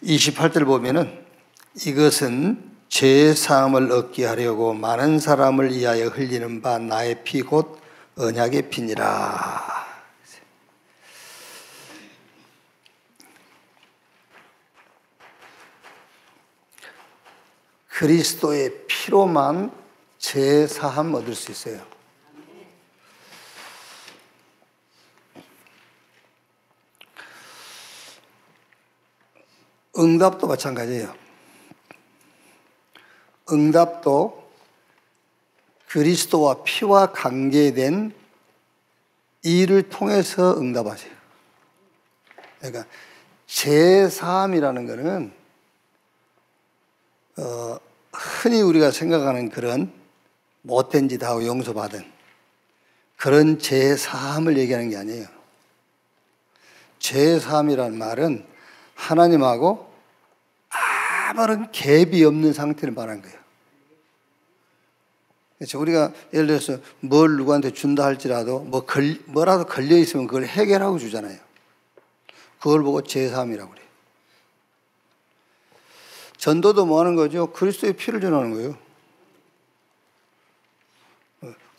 28절 보면은 이것은 죄 사함을 얻게 하려고 많은 사람을 위하여 흘리는 바 나의 피 곧 언약의 피니라. 그리스도의 피로만 죄 사함 얻을 수 있어요. 응답도 마찬가지예요. 응답도 그리스도와 피와 관계된 일을 통해서 응답하세요. 그러니까 죄사함이라는 것은 흔히 우리가 생각하는 그런 못된 짓 하고 용서받은 그런 죄사함을 얘기하는 게 아니에요. 죄사함이라는 말은 하나님하고 아무런 갭이 없는 상태를 말하는 거예요. 그렇죠? 우리가 예를 들어서 뭘 누구한테 준다 할지라도 뭐라도 걸려 있으면 그걸 해결하고 주잖아요. 그걸 보고 죄사함이라고 그래요. 전도도 뭐 하는 거죠? 그리스도의 피를 전하는 거예요.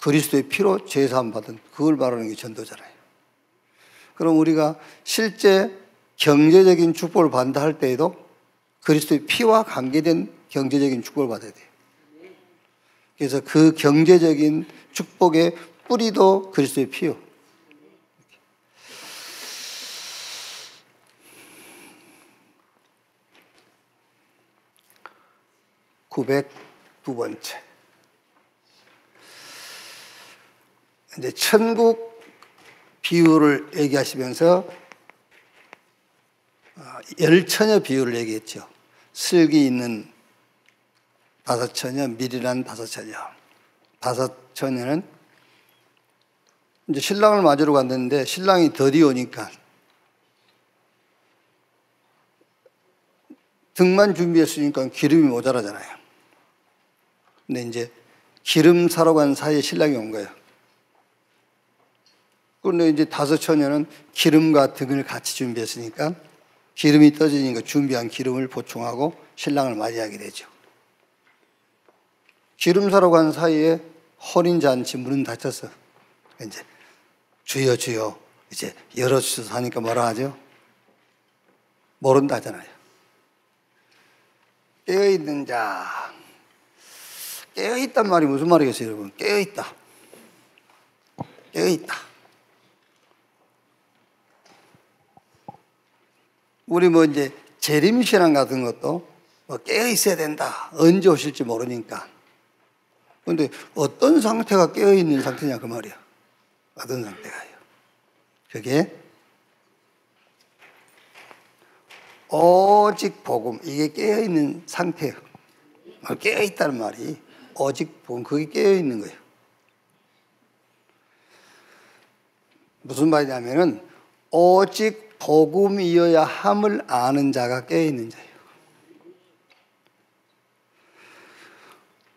그리스도의 피로 죄사함 받은 그걸 말하는 게 전도잖아요. 그럼 우리가 실제 경제적인 축복을 받는다 할 때에도 그리스도의 피와 관계된 경제적인 축복을 받아야 돼요. 그래서 그 경제적인 축복의 뿌리도 그리스도의 피요. 909번째. 이제 천국 비유를 얘기하시면서 열처녀 비유를 얘기했죠. 슬기 있는 5처녀, 미련한 5처녀. 5처녀는 이제 신랑을 맞으러 갔는데 신랑이 더디 오니까 등만 준비했으니까 기름이 모자라잖아요. 근데 이제 기름 사러 간 사이에 신랑이 온 거예요. 그런데 이제 5처녀는 기름과 등을 같이 준비했으니까 기름이 떨어지니까 준비한 기름을 보충하고 신랑을 맞이하게 되죠. 기름 사러 간 사이에 혼인잔치 문은 닫혔어. 이제 주여 주여 이제 열어주셔서 하니까 뭐라 하죠? 모른다잖아요. 깨어있는 자. 깨어있단 말이 무슨 말이겠어요, 여러분? 깨어있다. 깨어있다. 우리 뭐 이제 재림신앙 같은 것도 뭐 깨어있어야 된다. 언제 오실지 모르니까. 그런데 어떤 상태가 깨어있는 상태냐 그 말이야. 어떤 상태가요? 그게 오직 복음, 이게 깨어있는 상태예요. 깨어있다는 말이 오직 복음, 그게 깨어있는 거예요. 무슨 말이냐면은 오직 복음이어야 함을 아는 자가 깨어있는 자예요.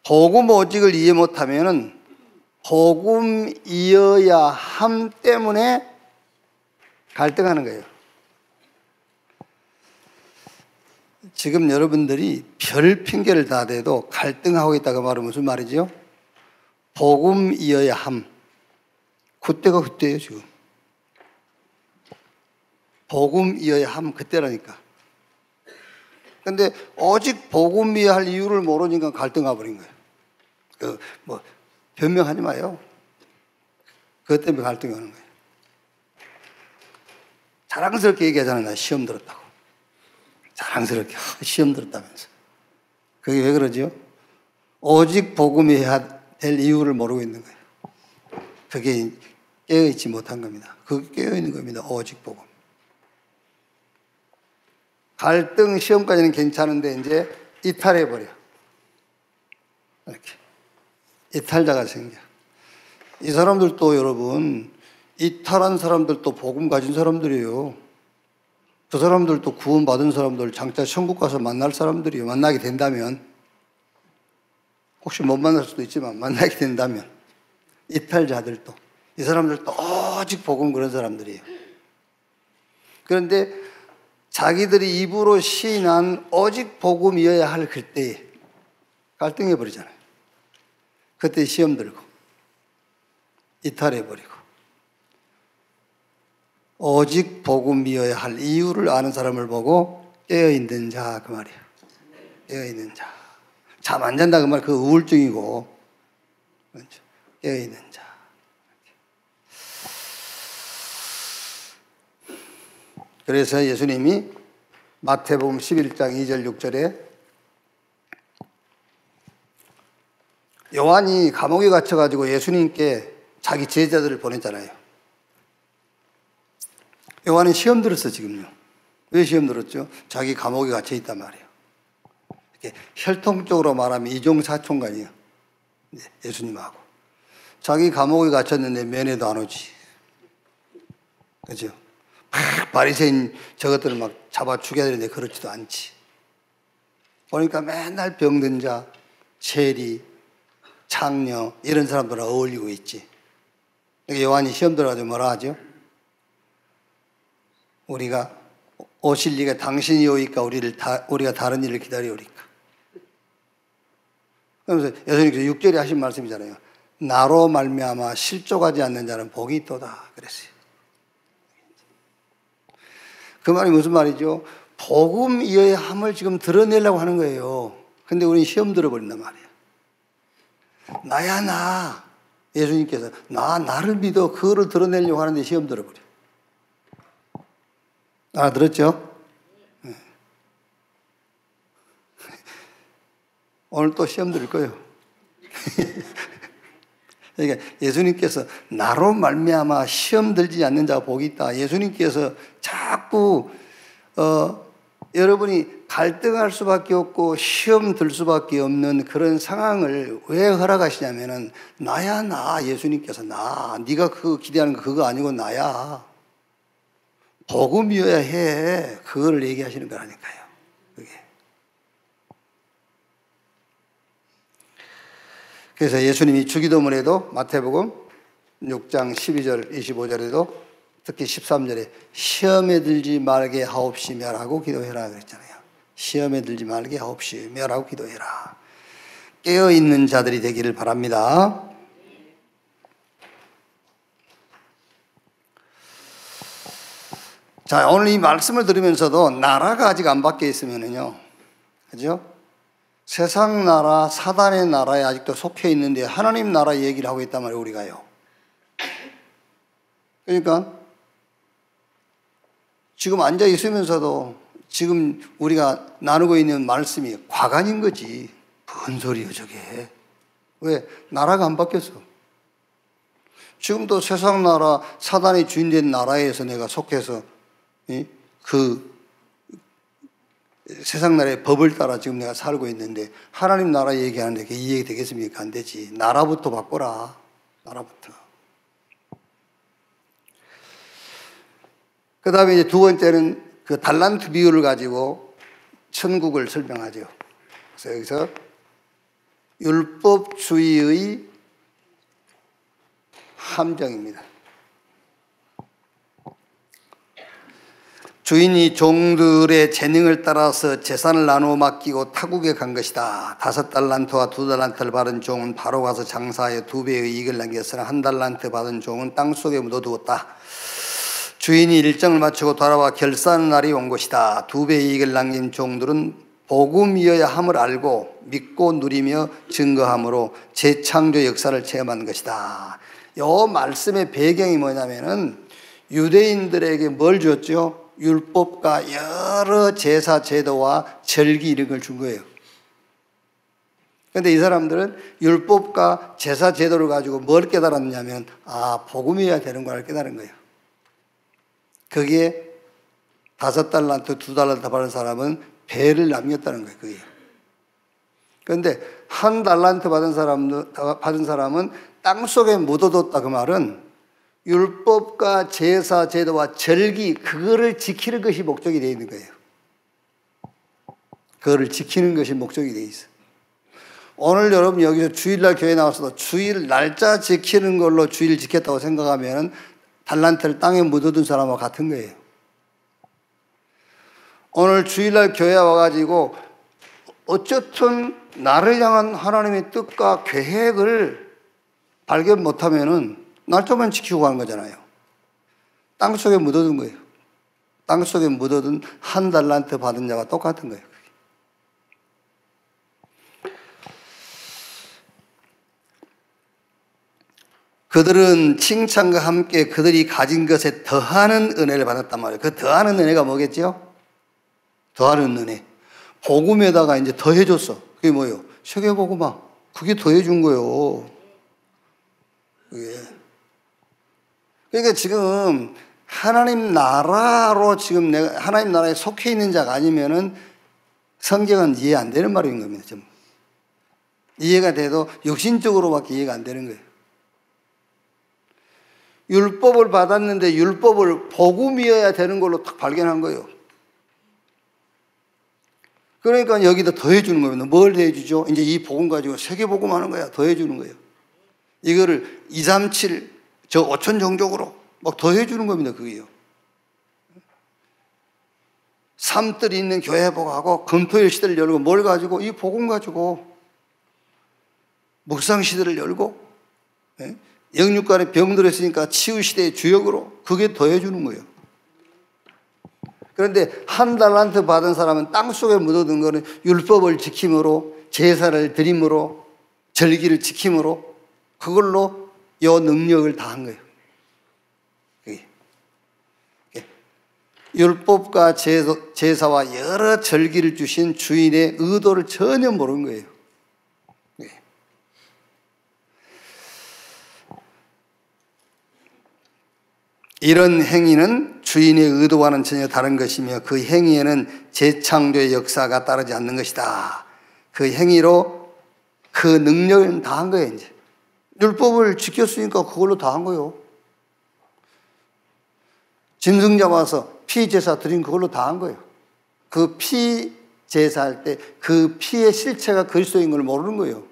복음 오직을 이해 못하면은 복음이어야 함 때문에 갈등하는 거예요. 지금 여러분들이 별 핑계를 다 대도 갈등하고 있다고 말하면 무슨 말이죠? 복음이어야 함. 그때가 그때예요, 지금. 복음이어야 함, 그때라니까. 근데 오직 복음이어야 할 이유를 모르니까 갈등하 버린 거예요. 변명하지 마요. 그것 때문에 갈등이 오는 거예요. 자랑스럽게 얘기하잖아요. 나 시험 들었다고. 자랑스럽게 시험 들었다면서. 그게 왜 그러죠? 오직 복음이어야 될 이유를 모르고 있는 거예요. 그게 깨어있지 못한 겁니다. 그게 깨어있는 겁니다. 오직 복음. 갈등 시험까지는 괜찮은데 이제 이탈해버려. 이렇게. 이탈자가 생겨. 이 사람들도 여러분, 이탈한 사람들도 복음 가진 사람들이에요. 그 사람들도 구원받은 사람들, 장차 천국 가서 만날 사람들이에요. 만나게 된다면. 혹시 못 만날 수도 있지만 만나게 된다면. 이탈자들도. 이 사람들도 오직 복음 그런 사람들이에요. 그런데 자기들이 입으로 시인한 오직 복음이어야 할 그때에 갈등해 버리잖아요. 그때 시험 들고 이탈해 버리고 오직 복음이어야 할 이유를 아는 사람을 보고 깨어있는 자 그 말이에요. 깨어있는 자. 잠 안 잔다 그 말 그 우울증이고 그렇죠? 깨어있는 자. 그래서 예수님이 마태복음 11장 2절 6절에 요한이 감옥에 갇혀가지고 예수님께 자기 제자들을 보냈잖아요. 요한이 시험 들었어 지금요. 왜 시험 들었죠? 자기 감옥에 갇혀 있단 말이에요. 이렇게 혈통적으로 말하면 이종사촌간이에요. 예수님하고 자기 감옥에 갇혔는데 면회도 안 오지. 그죠? 바리새인 저것들을 막 잡아 죽여야 되는데 그렇지도 않지. 보니까 맨날 병든 자, 체리, 창녀 이런 사람들과 어울리고 있지. 요한이 시험 들어가지고 뭐라 하죠? 우리가 오실 리가 당신이 오니까 우리가 다른 일을 기다려오니까. 그러면서 예수님께서 6절에 하신 말씀이잖아요. 나로 말미암아 실족하지 않는 자는 복이 있도다 그랬어요. 그 말이 무슨 말이죠? 복음이어야 함을 지금 드러내려고 하는 거예요. 근데 우리는 시험 들어버린단 말이에요. 나야 나. 예수님께서 나를 믿어. 그거를 드러내려고 하는데 시험 들어버려. 알아들었죠? 네. 오늘 또 시험 들을 거예요. 그러니까 예수님께서 나로 말미암아 시험 들지 않는 자가 복이 있다. 예수님께서 자꾸 여러분이 갈등할 수밖에 없고 시험 들 수밖에 없는 그런 상황을 왜 허락하시냐면은 나야 나. 예수님께서 나. 네가 그거 기대하는 거 그거 아니고 나야. 복음이어야 해. 그거를 얘기하시는 거라니까요. 그게. 그래서 예수님이 주기도문에도 마태복음 6장 12절 25절에도 특히 13절에 시험에 들지 말게 하옵시며라고 기도해라 그랬잖아요. 시험에 들지 말게 하옵시며라고 기도해라. 깨어있는 자들이 되기를 바랍니다. 자, 오늘 이 말씀을 들으면서도 나라가 아직 안 바뀌어 있으면은요, 그죠? 세상 나라, 사단의 나라에 아직도 속해 있는데 하나님 나라 얘기를 하고 있단 말이에요, 우리가요. 그러니까 지금 앉아 있으면서도 지금 우리가 나누고 있는 말씀이 과간인 거지. 뭔 소리예요, 저게? 왜? 나라가 안 바뀌었어. 지금도 세상 나라, 사단의 주인된 나라에서 내가 속해서 그 세상 나라의 법을 따라 지금 내가 살고 있는데 하나님 나라 얘기하는데 그게 이해가 되겠습니까? 안 되지. 나라부터 바꿔라. 나라부터. 그 다음에 이제 두 번째는 그 달란트 비유를 가지고 천국을 설명하죠. 그래서 여기서 율법주의의 함정입니다. 주인이 종들의 재능을 따라서 재산을 나누어 맡기고 타국에 간 것이다. 5달란트와 2달란트를 받은 종은 바로 가서 장사하여 2배의 이익을 남겼으나 1달란트 받은 종은 땅속에 묻어두었다. 주인이 일정을 마치고 돌아와 결산의 날이 온 것이다. 2배의 이익을 남긴 종들은 복음이어야 함을 알고 믿고 누리며 증거함으로 재창조 역사를 체험한 것이다. 이 말씀의 배경이 뭐냐면은 유대인들에게 뭘 줬죠? 율법과 여러 제사 제도와 절기 이런 걸 준 거예요. 그런데 이 사람들은 율법과 제사 제도를 가지고 뭘 깨달았냐면 복음이어야 되는 걸 깨달은 거예요. 거기에 5달란트, 2달란트 받은 사람은 배를 남겼다는 거예요. 그게. 그런데 1달란트 받은 사람은 땅속에 묻어뒀다 그 말은 율법과 제사, 제도와 절기 그거를 지키는 것이 목적이 되어 있는 거예요. 그거를 지키는 것이 목적이 되어 있어요. 오늘 여러분 여기서 주일날 교회 나와서도 주일 날짜 지키는 걸로 주일 지켰다고 생각하면 달란트를 땅에 묻어둔 사람과 같은 거예요. 오늘 주일날 교회에 와가지고 어쨌든 나를 향한 하나님의 뜻과 계획을 발견 못하면은 날짜만 지키고 가는 거잖아요. 땅속에 묻어둔 거예요. 땅속에 묻어둔 한 달란트 받은 자가 똑같은 거예요. 그들은 칭찬과 함께 그들이 가진 것에 더하는 은혜를 받았단 말이에요. 그 더하는 은혜가 뭐겠죠? 더하는 은혜. 복음에다가 이제 더해줬어. 그게 뭐예요? 세계복음화. 그게 더해준 거예요. 그게. 그러니까 지금 하나님 나라로 지금 내가 하나님 나라에 속해 있는 자가 아니면은 성경은 이해 안 되는 말인 겁니다. 좀. 이해가 돼도 육신적으로밖에 이해가 안 되는 거예요. 율법을 받았는데 율법을 복음이어야 되는 걸로 딱 발견한 거예요. 그러니까 여기다 더해주는 겁니다. 뭘 더해주죠? 이제 이 복음 가지고 세계복음 하는 거야. 더해주는 거예요. 이거를 237, 저 5천 종족으로 막 더해주는 겁니다. 그게요. 삶들이 있는 교회 회복하고 금토일 시대를 열고 뭘 가지고 이 복음 가지고 묵상 시대를 열고 영육간에 병들어 있으니까 치유 시대의 주역으로 그게 더해주는 거예요. 그런데 한 달란트 받은 사람은 땅속에 묻어둔 거는 율법을 지킴으로 제사를 드림으로 절기를 지킴으로 그걸로 요 능력을 다한 거예요. 율법과 제사와 여러 절기를 주신 주인의 의도를 전혀 모르는 거예요. 이런 행위는 주인의 의도와는 전혀 다른 것이며 그 행위에는 재창조의 역사가 따르지 않는 것이다. 그 행위로 그 능력을 다한 거예요. 이제 율법을 지켰으니까 그걸로 다한 거예요. 짐승 잡아서 피 제사 드린 그걸로 다한 거예요. 그 피 제사할 때 그 피의 실체가 그리스도인 걸 모르는 거예요.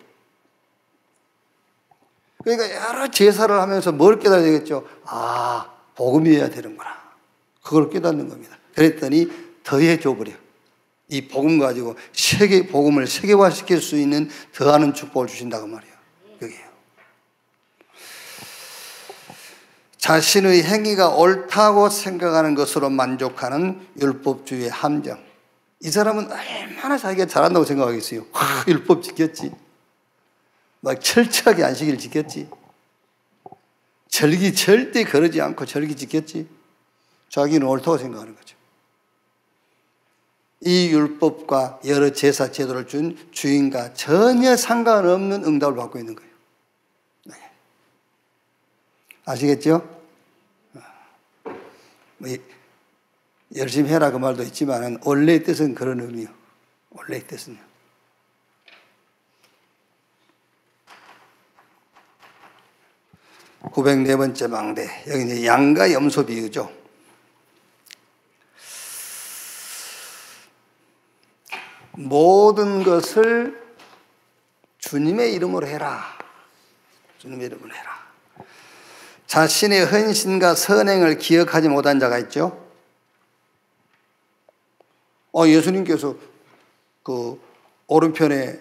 그러니까 여러 제사를 하면서 뭘 깨달아야 되겠죠? 아, 복음이어야 되는구나. 그걸 깨닫는 겁니다. 그랬더니 더해줘 버려. 이 복음 가지고 복음을 세계화시킬 수 있는 더하는 축복을 주신다고 말이에요. 그게요. 자신의 행위가 옳다고 생각하는 것으로 만족하는 율법주의의 함정. 이 사람은 얼마나 자기가 잘한다고 생각하겠어요. 율법 지켰지. 막 철저하게 안식일 지켰지. 절기 절대 거르지 않고 절기 지켰지. 자기는 옳다고 생각하는 거죠. 이 율법과 여러 제사 제도를 준 주인과 전혀 상관없는 응답을 받고 있는 거예요. 네. 아시겠죠? 열심히 해라 그 말도 있지만 원래의 뜻은 그런 의미요. 원래의 뜻은요. (904번째) 망대. 여기 이제 양과 염소 비유죠. 모든 것을 주님의 이름으로 해라. 주님의 이름으로 해라. 자신의 헌신과 선행을 기억하지 못한 자가 있죠. 예수님께서 그 오른편에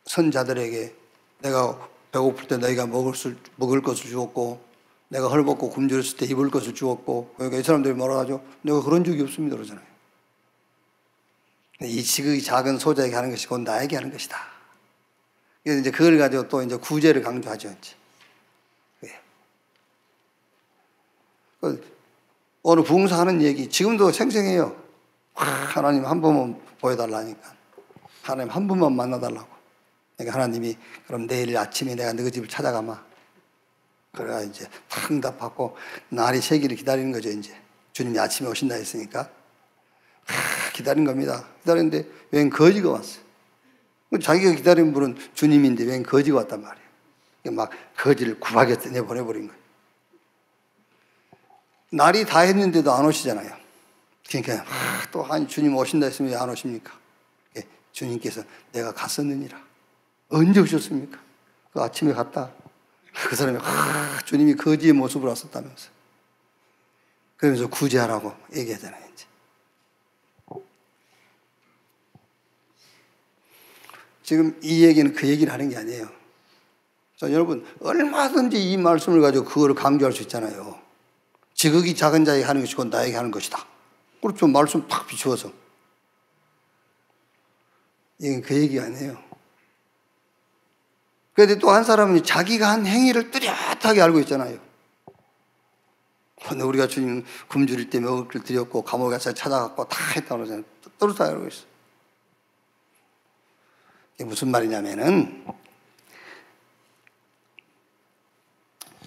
선자들에게 내가 배고플 때 너희가 먹을 것을 주었고 내가 헐벗고 굶주렸을 때 입을 것을 주었고 그러니까 이 사람들이 뭐라 하죠? 내가 그런 적이 없습니다 그러잖아요. 이 지극히 작은 소자에게 하는 것이 곧 나에게 하는 것이다. 그래서 이제 그걸 가지고 또 이제 구제를 강조하죠. 이제. 오늘 부흥사하는 얘기 지금도 생생해요. 하나님 한 번만 보여달라니까. 하나님 한 번만 만나달라고. 그러니까 하나님이 그럼 내일 아침에 내가 너희 집을 찾아가마. 그래가 이제 탁 응답하고 날이 새기를 기다리는 거죠. 이제 주님이 아침에 오신다 했으니까 기다린 겁니다. 기다렸는데 웬 거지가 왔어. 자기가 기다린 분은 주님인데 웬 거지가 왔단 말이에요. 막 거지를 구박에 내보내버린 거예요. 날이 다 했는데도 안 오시잖아요. 그러니까 또 한 주님 오신다 했으면 왜 안 오십니까? 주님께서 내가 갔었느니라. 언제 오셨습니까? 그 아침에 갔다. 그 사람이 주님이 거지의 모습으로 왔었다면서. 그러면서 구제하라고 얘기하잖아요. 이제. 지금 이 얘기는 그 얘기를 하는 게 아니에요. 자, 여러분, 얼마든지 이 말씀을 가지고 그거를 강조할 수 있잖아요. 지극히 작은 자에게 하는 것이고 나에게 하는 것이다. 그렇죠. 말씀 탁 비추어서. 이건 그 얘기 아니에요. 그런데 또 한 사람은 자기가 한 행위를 뚜렷하게 알고 있잖아요. 근데 우리가 주님 굶주릴 때 먹을 걸 드렸고 감옥에 가서 찾아갔고 다 했다고 그러잖아요. 뚜렷하게 알고 있어요. 이게 무슨 말이냐면은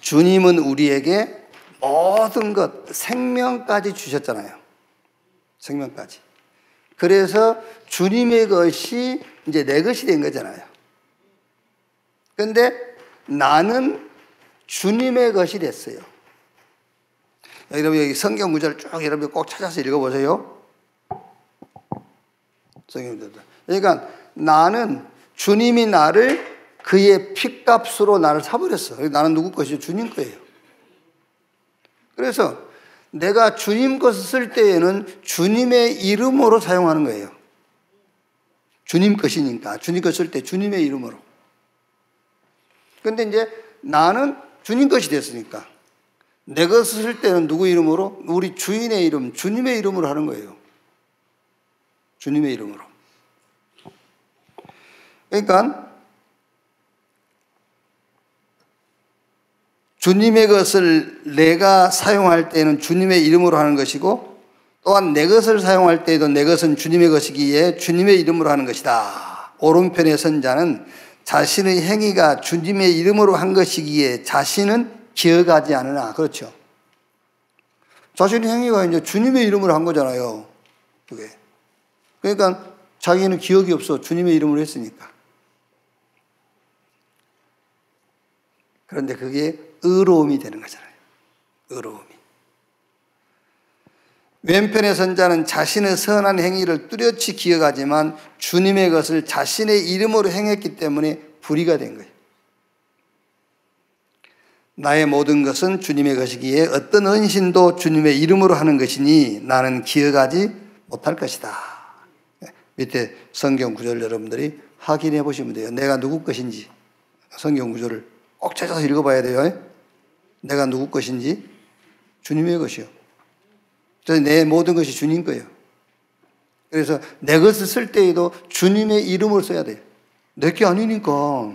주님은 우리에게 모든 것, 생명까지 주셨잖아요. 생명까지. 그래서 주님의 것이 이제 내 것이 된 거잖아요. 그런데 나는 주님의 것이 됐어요. 여러분 여기 성경 구절을 쭉 여러분 꼭 찾아서 읽어보세요. 성경 구절. 그러니까 나는 주님이 나를 그의 핏값으로 나를 사버렸어. 나는 누구 것이요? 주님 거예요. 그래서 내가 주님 것을 쓸 때에는 주님의 이름으로 사용하는 거예요. 주님 것이니까 주님 것을 쓸 때 주님의 이름으로. 그런데 이제 나는 주님 것이 됐으니까 내 것을 쓸 때는 누구 이름으로? 우리 주인의 이름, 주님의 이름으로 하는 거예요. 주님의 이름으로. 그러니까 주님의 것을 내가 사용할 때는 주님의 이름으로 하는 것이고 또한 내 것을 사용할 때에도 내 것은 주님의 것이기에 주님의 이름으로 하는 것이다. 오른편에 선 자는 자신의 행위가 주님의 이름으로 한 것이기에 자신은 기억하지 않으나. 그렇죠. 자신의 행위가 이제 주님의 이름으로 한 거잖아요. 그게. 그러니까 자기는 기억이 없어. 주님의 이름으로 했으니까. 그런데 그게 의로움이 되는 거잖아요. 의로움이. 왼편의 선자는 자신의 선한 행위를 뚜렷이 기억하지만 주님의 것을 자신의 이름으로 행했기 때문에 불의가 된 거예요. 나의 모든 것은 주님의 것이기에 어떤 헌신도 주님의 이름으로 하는 것이니 나는 기억하지 못할 것이다. 밑에 성경 구절 여러분들이 확인해 보시면 돼요. 내가 누구 것인지 성경 구절을 꼭 찾아서 읽어봐야 돼요. 내가 누구 것인지 주님의 것이요. 그래서 내 모든 것이 주님 거예요. 그래서 내 것을 쓸 때에도 주님의 이름을 써야 돼요. 내 게 아니니까.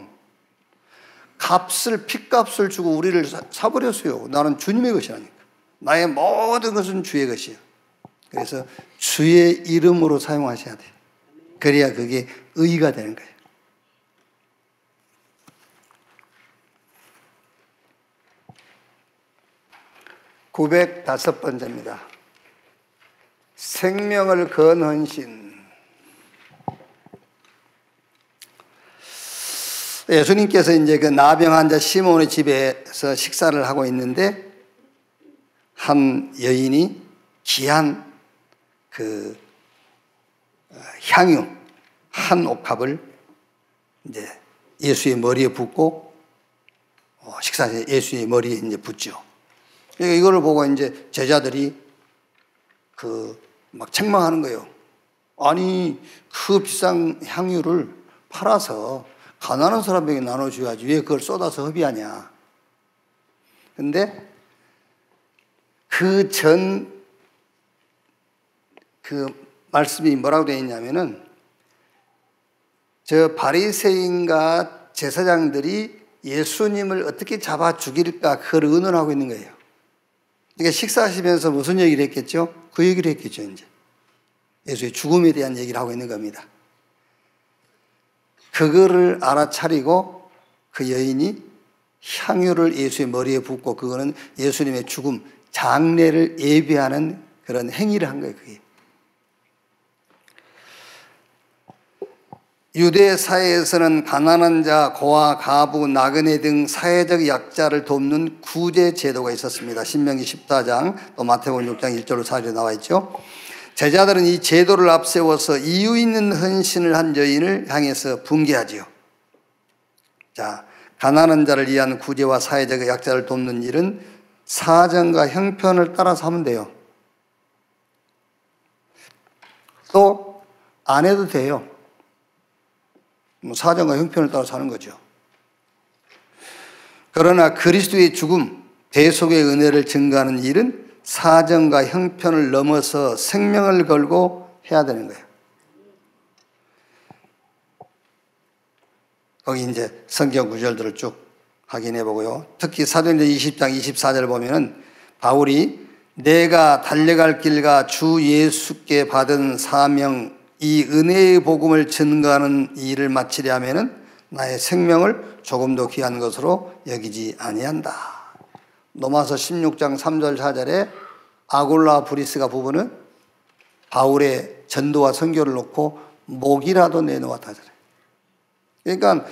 핏값을 주고 우리를 사버렸어요. 나는 주님의 것이라니까. 나의 모든 것은 주의 것이에요. 그래서 주의 이름으로 사용하셔야 돼요. 그래야 그게 의의가 되는 거예요. (905번째입니다) 생명을 건 헌신. 예수님께서 이제 그 나병 환자 시몬의 집에서 식사를 하고 있는데 한 여인이 귀한 그 향유 한 옥합을 이제 예수의 머리에 붓고 식사에 예수의 머리에 이제 붓죠. 이거를 보고 이제 제자들이 막 책망하는 거예요. 아니 그 비싼 향유를 팔아서 가난한 사람에게 나눠줘야지 왜 그걸 쏟아서 허비하냐. 근데 그 말씀이 뭐라고 되어 있냐면은 저 바리새인과 제사장들이 예수님을 어떻게 잡아 죽일까 그걸 의논하고 있는 거예요. 그러니까 식사하시면서 무슨 얘기를 했겠죠? 그 얘기를 했겠죠, 이제. 예수의 죽음에 대한 얘기를 하고 있는 겁니다. 그거를 알아차리고 그 여인이 향유를 예수의 머리에 붓고 그거는 예수님의 죽음, 장례를 예비하는 그런 행위를 한 거예요, 그게. 유대 사회에서는 가난한 자, 고아, 가부, 나그네 등 사회적 약자를 돕는 구제 제도가 있었습니다. 신명기 14장, 또 마태복음 6장 1절로 4절에 나와 있죠. 제자들은 이 제도를 앞세워서 이유 있는 헌신을 한 여인을 향해서 분개하지요. 자, 가난한 자를 위한 구제와 사회적 약자를 돕는 일은 사정과 형편을 따라서 하면 돼요. 또 안 해도 돼요. 사정과 형편을 따라 사는 거죠. 그러나 그리스도의 죽음, 대속의 은혜를 증거하는 일은 사정과 형편을 넘어서 생명을 걸고 해야 되는 거예요. 거기 이제 성경 구절들을 쭉 확인해 보고요. 특히 사도행전 20장 24절을 보면은 바울이 내가 달려갈 길과 주 예수께 받은 사명, 이 은혜의 복음을 증거하는 일을 마치려 하면은 나의 생명을 조금도 귀한 것으로 여기지 아니한다. 로마서 16장 3절 4절에 아골라 브리스가 부부는 바울의 전도와 선교를 놓고 목이라도 내놓았다. 그러니까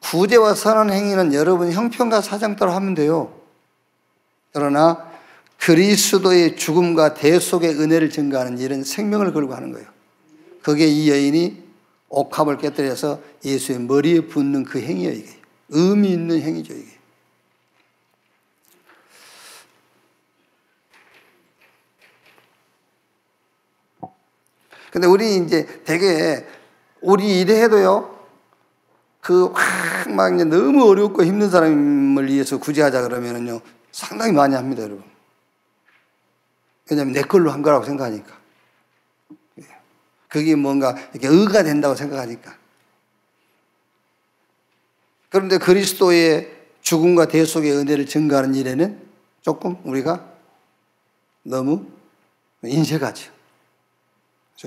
구제와 선한 행위는 여러분 형편과 사정 따라 하면 돼요. 그러나 그리스도의 죽음과 대속의 은혜를 증거하는 일은 생명을 걸고 하는 거예요. 그게 이 여인이 옥합을 깨뜨려서 예수의 머리에 붓는 그 행위예요. 이게 의미 있는 행위죠. 이게. 근데 우리 이제 되게 우리 일에 해도요. 막 이제 너무 어렵고 힘든 사람을 위해서 구제하자 그러면은요. 상당히 많이 합니다, 여러분. 왜냐하면 내 걸로 한 거라고 생각하니까. 그게 뭔가 이렇게 의가 된다고 생각하니까. 그런데 그리스도의 죽음과 대속의 은혜를 증거하는 일에는 조금 우리가 너무 인색하죠.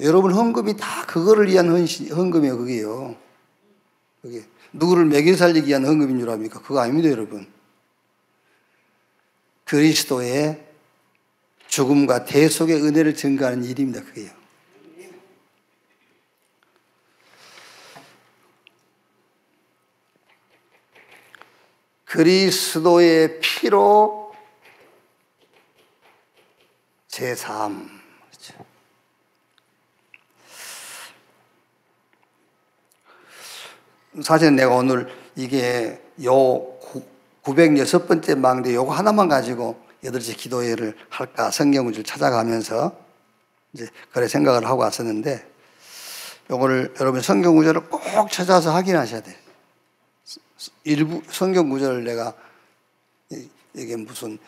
여러분 헌금이 다 그거를 위한 헌금이에요, 그게요. 그게 누구를 먹여 살리기 위한 헌금인 줄 압니까? 그거 아닙니다, 여러분. 그리스도의 죽음과 대속의 은혜를 증거하는 일입니다, 그게요. 그리스도의 피로 제3. 그렇죠. 사실 내가 오늘 이게 906번째 망대 요거 하나만 가지고 8시 기도회를 할까 성경구절 찾아가면서 이제 그래 생각을 하고 왔었는데 요거를 여러분 성경구절을 꼭 찾아서 확인하셔야 돼요. 일부 성경구절을 내가 이게 무슨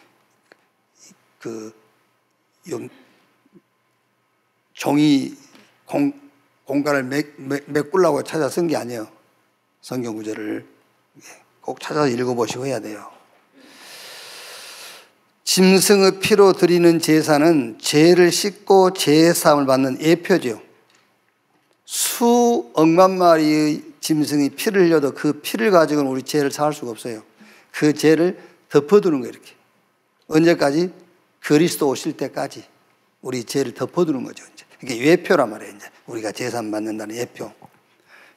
종이 공간을 메꾸려고 찾아 쓴 게 아니에요. 성경 구절을 꼭 찾아서 읽어보시고 해야 돼요. 짐승의 피로 드리는 제사는 죄를 씻고 제사함을 받는 예표죠. 수억만 마리의 짐승이 피를 흘려도 그 피를 가지고는 우리 죄를 사할 수가 없어요. 그 죄를 덮어두는 거예요. 이렇게 언제까지? 그리스도 오실 때까지 우리 죄를 덮어두는 거죠. 이제 이게 예표란 말이에요. 이제 우리가 제사함 받는다는 예표.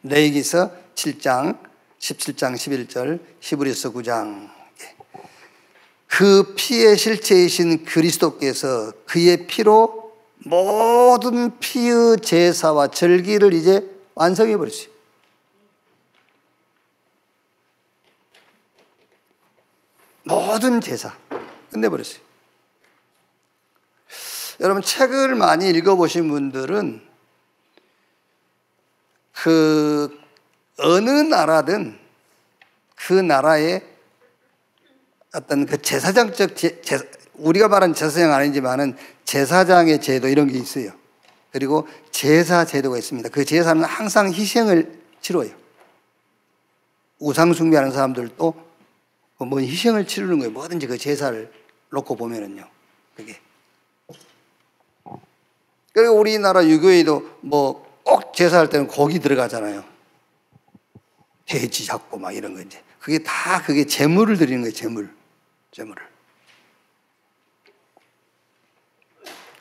레위기서 7장 17장 11절, 히브리서 9장. 그 피의 실체이신 그리스도께서 그의 피로 모든 피의 제사와 절기를 이제 완성해 버렸어요. 모든 제사 끝내버렸어요. 여러분 책을 많이 읽어보신 분들은 어느 나라든 그 나라의 어떤 그 제사장적 우리가 말하는 제사장 아니지만은 제사장의 제도 이런 게 있어요. 그리고 제사 제도가 있습니다. 그 제사는 항상 희생을 치러요. 우상 숭배하는 사람들도 뭐 희생을 치르는 거예요. 뭐든지 그 제사를 놓고 보면은요. 그게. 그리고 우리나라 유교에도 뭐 꼭 제사할 때는 고기 들어가잖아요. 돼지 잡고 막 이런 거 이제. 그게 제물을 드리는 거예요. 제물을.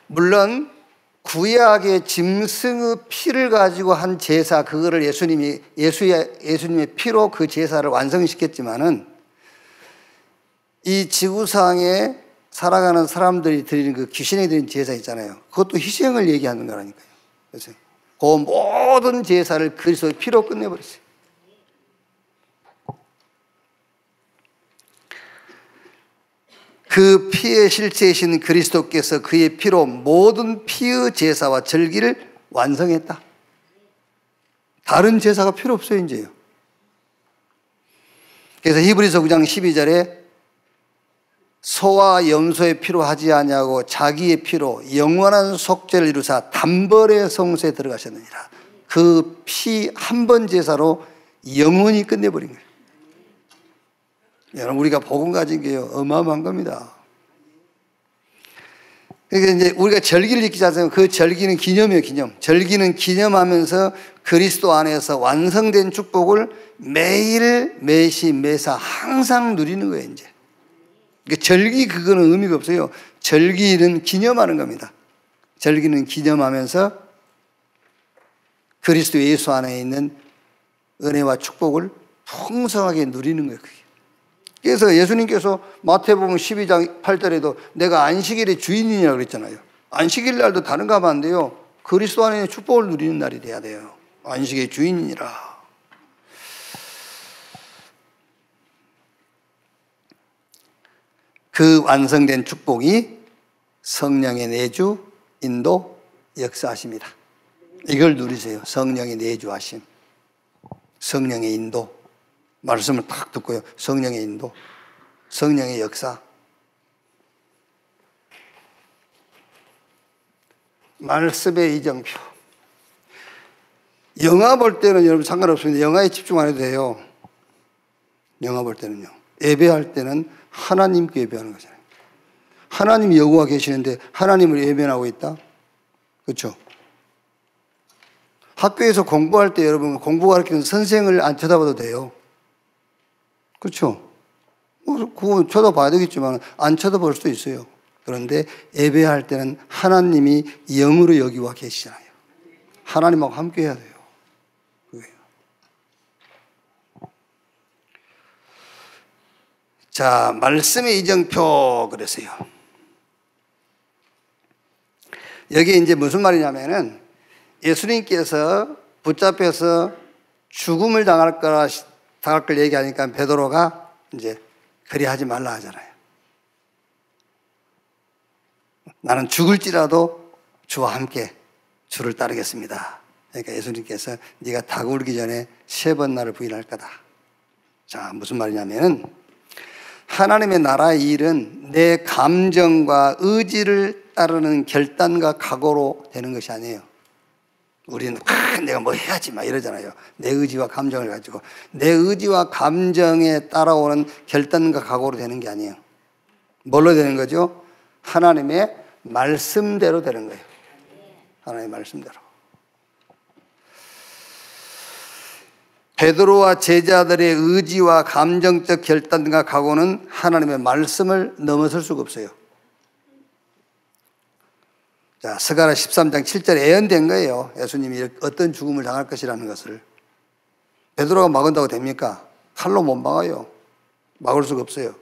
물론 구약의 짐승의 피를 가지고 한 제사 그거를 예수님의 피로 그 제사를 완성시켰지만은 이 지구상에 살아가는 사람들이 드리는 그 귀신에 드리는 제사 있잖아요. 그것도 희생을 얘기하는 거라니까요. 그래서 그 모든 제사를 그리스도의 피로 끝내버렸어요. 그 피의 실체이신 그리스도께서 그의 피로 모든 피의 제사와 절기를 완성했다. 다른 제사가 필요 없어요, 이제요. 그래서 히브리서 9장 12절에 소와 염소의 피로 하지 아니하고 자기의 피로 영원한 속죄를 이루사 단번에 성소에 들어가셨느니라. 그 피 한 번 제사로 영원히 끝내버린 거예요. 여러분, 우리가 복음 가진 게 어마어마한 겁니다. 그러니까 이제 우리가 절기를 지키지 않습니까? 그 절기는 기념이에요, 기념. 절기는 기념하면서 그리스도 안에서 완성된 축복을 매일, 매시, 매사 항상 누리는 거예요, 이제. 그러니까 절기 그거는 의미가 없어요. 절기는 기념하는 겁니다. 절기는 기념하면서 그리스도 예수 안에 있는 은혜와 축복을 풍성하게 누리는 거예요, 그게. 그래서 예수님께서 마태복음 12장 8절에도 내가 안식일의 주인이라고 그랬잖아요. 안식일 날도 다른 거 하면 안 돼요. 그리스도 안에 있는 축복을 누리는 날이 돼야 돼요. 안식의 주인이니라. 그 완성된 축복이 성령의 내주, 인도, 역사하십니다. 이걸 누리세요. 성령의 내주하심, 성령의 인도. 말씀을 딱 듣고요. 성령의 인도, 성령의 역사. 말씀의 이정표. 영화 볼 때는 여러분 상관없습니다. 영화에 집중 안 해도 돼요. 영화 볼 때는요. 예배할 때는 하나님께 예배하는 거잖아요. 하나님이 여호와 계시는데 하나님을 예배하고 있다? 그렇죠? 학교에서 공부할 때 여러분 공부 가르치는 선생을 안 쳐다봐도 돼요. 그렇죠? 그건 쳐다봐야 되겠지만 안 쳐다볼 수도 있어요. 그런데 예배할 때는 하나님이 영으로 여기와 계시잖아요. 하나님하고 함께 해야 돼요. 그거예요. 자, 말씀의 이정표 그랬어요. 여기 이제 무슨 말이냐면은 예수님께서 붙잡혀서 죽음을 당할 걸 얘기하니까 베드로가 이제 그리 하지 말라 하잖아요. 나는 죽을지라도 주와 함께 주를 따르겠습니다. 그러니까 예수님께서 네가 닭 울기 전에 3번 나를 부인할 거다. 자, 무슨 말이냐면은 하나님의 나라의 일은 내 감정과 의지를 따르는 결단과 각오로 되는 것이 아니에요. 우리는 내가 뭐 해야지 막 이러잖아요. 내 의지와 감정을 가지고. 내 의지와 감정에 따라오는 결단과 각오로 되는 게 아니에요. 뭘로 되는 거죠? 하나님의 말씀대로 되는 거예요. 하나님의 말씀대로. 베드로와 제자들의 의지와 감정적 결단과 각오는 하나님의 말씀을 넘어설 수가 없어요. 자, 스가랴 13장 7절에 예언된 거예요. 예수님이 어떤 죽음을 당할 것이라는 것을. 베드로가 막은다고 됩니까? 칼로 못 막아요. 막을 수가 없어요.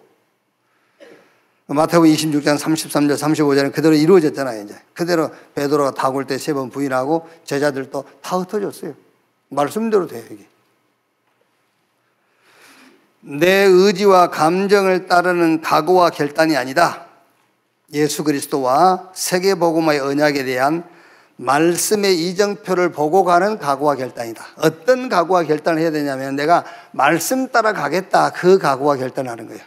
마태복음 26장 33절 35절은 그대로 이루어졌잖아요. 이제 그대로 베드로가 닭 울 때 3번 부인하고 제자들도 다 흩어졌어요. 말씀대로 돼요. 이게. 내 의지와 감정을 따르는 각오와 결단이 아니다. 예수 그리스도와 세계복음화의 언약에 대한 말씀의 이정표를 보고 가는 각오와 결단이다. 어떤 각오와 결단을 해야 되냐면 내가 말씀 따라 가겠다. 그 각오와 결단을 하는 거예요.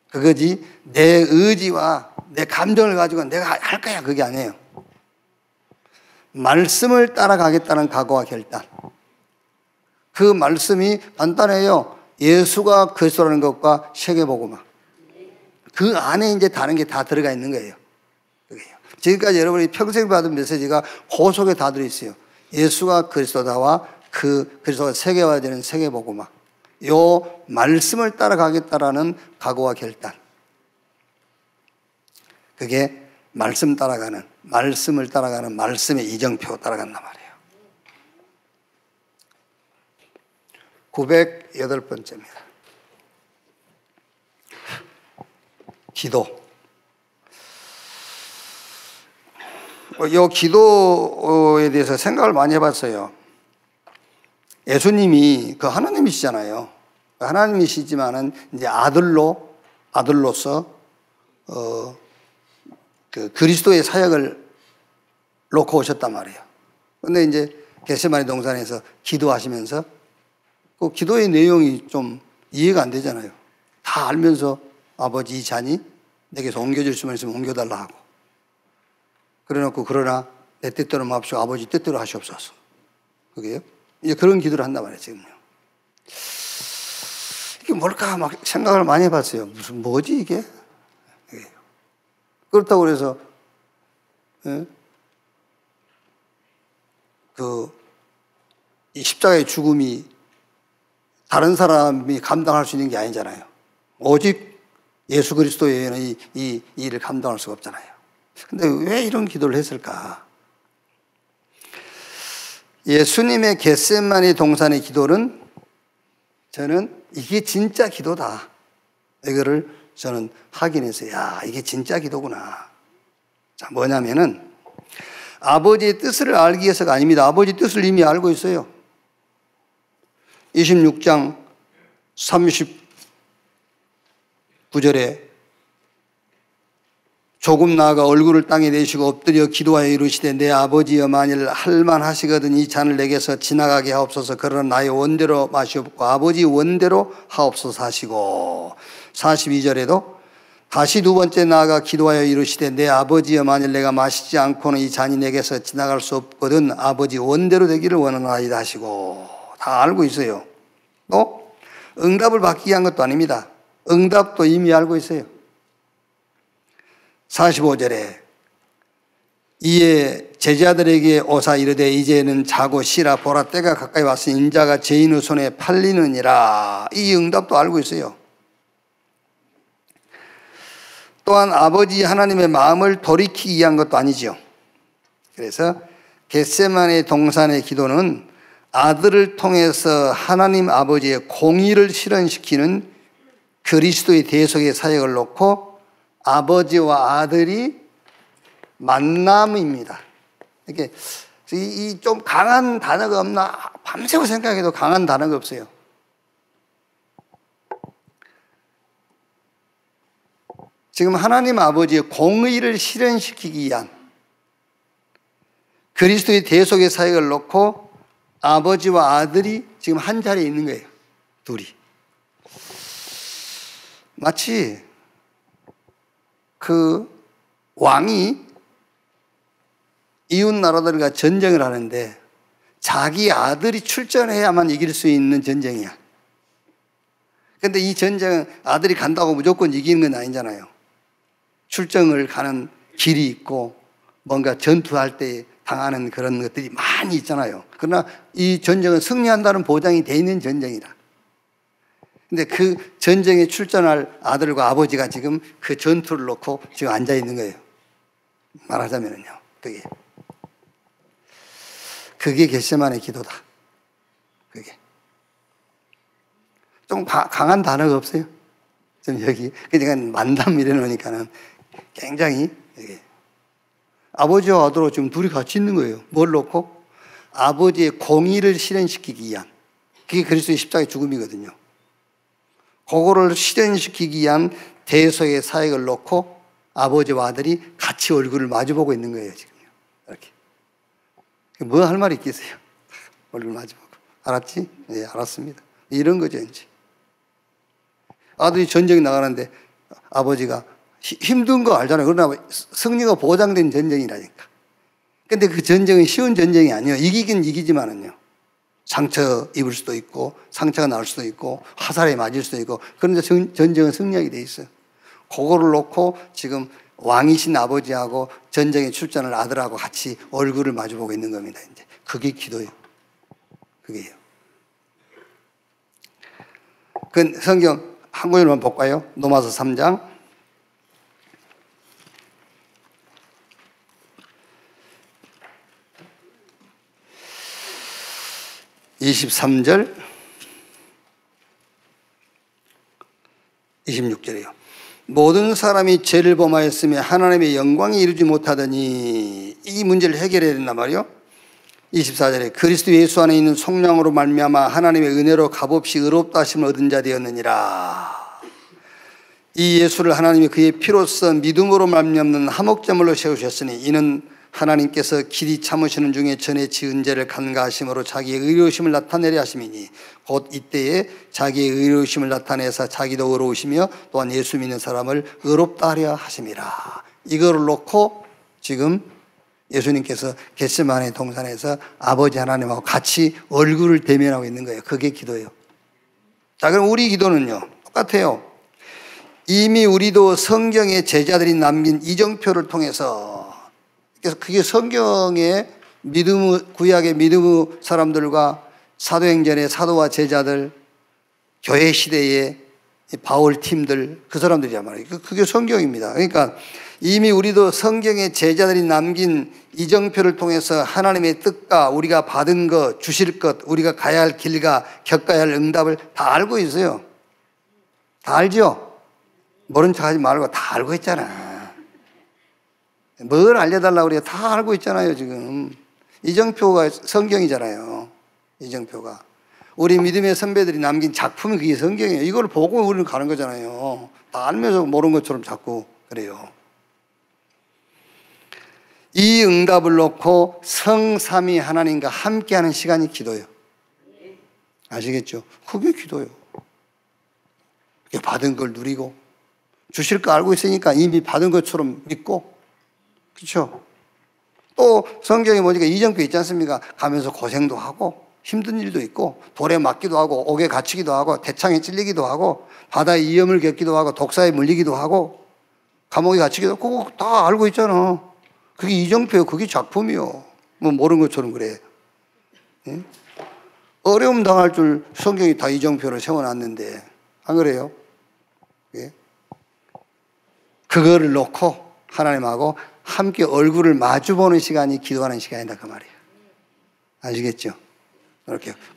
그거지 내 의지와 내 감정을 가지고 내가 할 거야. 그게 아니에요. 말씀을 따라가겠다는 각오와 결단. 그 말씀이 간단해요. 예수가 그리스도라는 것과 세계복음화. 그 안에 이제 다른 게 다 들어가 있는 거예요. 그게요. 지금까지 여러분이 평생 받은 메시지가 그 속에 다 들어있어요. 예수가 그리스도다와 그 그리스도가 세계화되는 세계복음화. 요 말씀을 따라가겠다라는 각오와 결단. 그게 말씀을 따라가는 말씀의 이정표 따라간단 말이에요. 908번째입니다. 기도. 이 기도에 대해서 생각을 많이 해봤어요. 예수님이 그 하나님이시잖아요. 하나님이시지만은 이제 아들로서 그 그리스도의 사역을 놓고 오셨단 말이에요. 그런데 이제 겟세마네 동산에서 기도하시면서 그 기도의 내용이 좀 이해가 안 되잖아요. 다 알면서 아버지 이 잔이 내게서 옮겨질 수만 있으면 옮겨달라 하고, 그래놓고 그러나 내 뜻대로 마옵시고 아버지 뜻대로 하시옵소서. 그게요. 이제 그런 기도를 한단 말이에요, 지금요. 이게 뭘까 막 생각을 많이 해봤어요. 무슨 뭐지 이게? 그렇다고 그래서 이 십자가의 죽음이 다른 사람이 감당할 수 있는 게 아니잖아요. 오직 예수 그리스도 외에는 이 일을 감당할 수가 없잖아요. 근데 왜 이런 기도를 했을까? 예수님의 겟세마네 동산의 기도는 저는 이게 진짜 기도다. 이거를 저는 확인해서 야, 이게 진짜 기도구나. 자, 뭐냐면은 아버지의 뜻을 알기 위해서가 아닙니다. 아버지 뜻을 이미 알고 있어요. 26장 39절에 조금 나아가 얼굴을 땅에 내시고 엎드려 기도하여 이르시되 내 아버지여 만일 할만하시거든 이 잔을 내게서 지나가게 하옵소서. 그러나 나의 원대로 마시옵고 아버지 원대로 하옵소서 하시고, 42절에도 다시 두 번째 나아가 기도하여 이르시되 내 아버지여 만일 내가 마시지 않고는 이 잔이 내게서 지나갈 수 없거든 아버지 원대로 되기를 원하나이다 하시고, 다 알고 있어요. 또 응답을 받기 위한 것도 아닙니다. 응답도 이미 알고 있어요. 45절에 이에 제자들에게 오사 이르되 이제는 자고 쉬라. 보라 때가 가까이 왔으니 인자가 죄인의 손에 팔리느니라. 이 응답도 알고 있어요. 또한 아버지 하나님의 마음을 돌이키기 위한 것도 아니죠. 그래서 겟세마네 동산의 기도는 아들을 통해서 하나님 아버지의 공의를 실현시키는 그리스도의 대속의 사역을 놓고 아버지와 아들이 만남입니다. 이렇게 이 좀 강한 단어가 없나 밤새고 생각해도 강한 단어가 없어요. 지금 하나님 아버지의 공의를 실현시키기 위한 그리스도의 대속의 사역을 놓고 아버지와 아들이 지금 한 자리에 있는 거예요. 둘이. 마치 그 왕이 이웃 나라들과 전쟁을 하는데 자기 아들이 출전해야만 이길 수 있는 전쟁이야. 그런데 이 전쟁은 아들이 간다고 무조건 이기는 건 아니잖아요. 출정을 가는 길이 있고 뭔가 전투할 때 당하는 그런 것들이 많이 있잖아요. 그러나 이 전쟁은 승리한다는 보장이 돼 있는 전쟁이라. 근데 그 전쟁에 출전할 아들과 아버지가 지금 그 전투를 놓고 지금 앉아 있는 거예요. 말하자면요. 그게 겟세마네 기도다. 그게. 좀 강한 단어가 없어요? 좀 여기. 그러니까 만담 이래 놓으니까는 굉장히 이게. 아버지와 아들로 지금 둘이 같이 있는 거예요. 뭘 놓고? 아버지의 공의를 실현시키기 위한. 그게 그리스도의 십자가의 죽음이거든요. 그거를 실현시키기 위한 대속의 사역을 놓고 아버지와 아들이 같이 얼굴을 마주보고 있는 거예요, 지금요. 이렇게. 뭐 할 말이 있겠어요? 얼굴 마주보고. 알았지? 네, 알았습니다. 이런 거죠, 이제. 아들이 전쟁에 나가는데 아버지가 힘든 거 알잖아요. 그러나 승리가 보장된 전쟁이라니까. 근데 그 전쟁은 쉬운 전쟁이 아니에요. 이기긴 이기지만은요. 상처 입을 수도 있고 상처가 날 수도 있고 화살에 맞을 수도 있고, 그런데 전쟁은 승리하게 돼 있어요. 그거를 놓고 지금 왕이신 아버지하고 전쟁에 출전을 아들하고 같이 얼굴을 마주보고 있는 겁니다. 이제 그게 기도예요. 그게요. 그 성경 한 구절만 볼까요? 로마서 3장 23절 26절이에요. 모든 사람이 죄를 범하였으며 하나님의 영광이 이루지 못하더니, 이 문제를 해결해야 된단 말이요. 24절에 그리스도 예수 안에 있는 속량으로 말미암아 하나님의 은혜로 값없이 의롭다 하심을 얻은 자 되었느니라. 이 예수를 하나님이 그의 피로써 믿음으로 말미암는 화목제물로 세우셨으니 이는 하나님께서 길이 참으시는 중에 전에 지은 죄를 간과하심으로 자기의 의로우심을 나타내려 하심이니 곧 이때에 자기의 의로우심을 나타내사 자기도 의로우시며 또한 예수 믿는 사람을 의롭다 하려 하심이라. 이거를 놓고 지금 예수님께서 겟세마네 동산에서 아버지 하나님하고 같이 얼굴을 대면하고 있는 거예요. 그게 기도예요. 자, 그럼 우리 기도는요, 똑같아요. 이미 우리도 성경의 제자들이 남긴 이정표를 통해서, 그래서 그게 성경의 믿음, 구약의 믿음 사람들과 사도행전의 사도와 제자들, 교회 시대의 바울 팀들, 그 사람들이란 말이에요. 그게 성경입니다. 그러니까 이미 우리도 성경의 제자들이 남긴 이정표를 통해서 하나님의 뜻과 우리가 받은 것, 주실 것, 우리가 가야 할 길과 겪어야 할 응답을 다 알고 있어요. 다 알죠? 모른 척 하지 말고 다 알고 있잖아. 뭘 알려달라고 그래요? 다 알고 있잖아요, 지금. 이정표가 성경이잖아요. 이정표가. 우리 믿음의 선배들이 남긴 작품이 그게 성경이에요. 이걸 보고 우리는 가는 거잖아요. 다 알면서 모르는 것처럼 자꾸 그래요. 이 응답을 놓고 성삼위 하나님과 함께하는 시간이 기도예요. 아시겠죠? 그게 기도예요. 받은 걸 누리고 주실 거 알고 있으니까 이미 받은 것처럼 믿고, 그렇죠? 또 성경에 보니까 이정표 있지 않습니까? 가면서 고생도 하고 힘든 일도 있고 돌에 맞기도 하고 옥에 갇히기도 하고 대창에 찔리기도 하고 바다의 위험을 겪기도 하고 독사에 물리기도 하고 감옥에 갇히기도 하고 그거 다 알고 있잖아. 그게 이정표요. 그게 작품이요. 뭐 모르는 것처럼 그래. 예? 어려움 당할 줄 성경이 다 이정표를 세워놨는데 안 그래요? 예? 그거를 놓고 하나님하고 함께 얼굴을 마주보는 시간이 기도하는 시간이다 그 말이에요. 아시겠죠?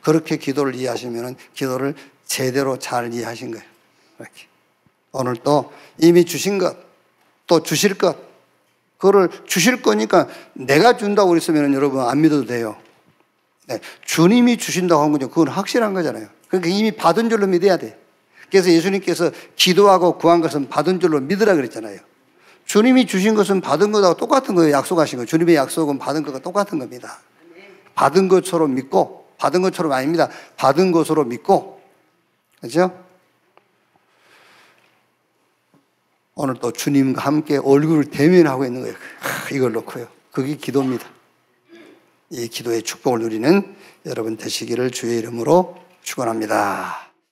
그렇게 기도를 이해하시면 기도를 제대로 잘 이해하신 거예요. 이렇게. 오늘 또 이미 주신 것, 또 주실 것, 그거를 주실 거니까 내가 준다고 그랬으면 여러분 안 믿어도 돼요. 네, 주님이 주신다고 한 거죠. 그건 확실한 거잖아요. 그러니까 이미 받은 줄로 믿어야 돼. 그래서 예수님께서 기도하고 구한 것은 받은 줄로 믿으라 그랬잖아요. 주님이 주신 것은 받은 것하고 똑같은 거예요. 약속하신 거. 주님의 약속은 받은 것과 똑같은 겁니다. 받은 것처럼 믿고, 받은 것처럼 아닙니다. 받은 것으로 믿고, 그렇죠? 오늘 또 주님과 함께 얼굴을 대면하고 있는 거예요. 이걸 놓고요. 그게 기도입니다. 이 기도의 축복을 누리는 여러분 되시기를 주의 이름으로 축원합니다.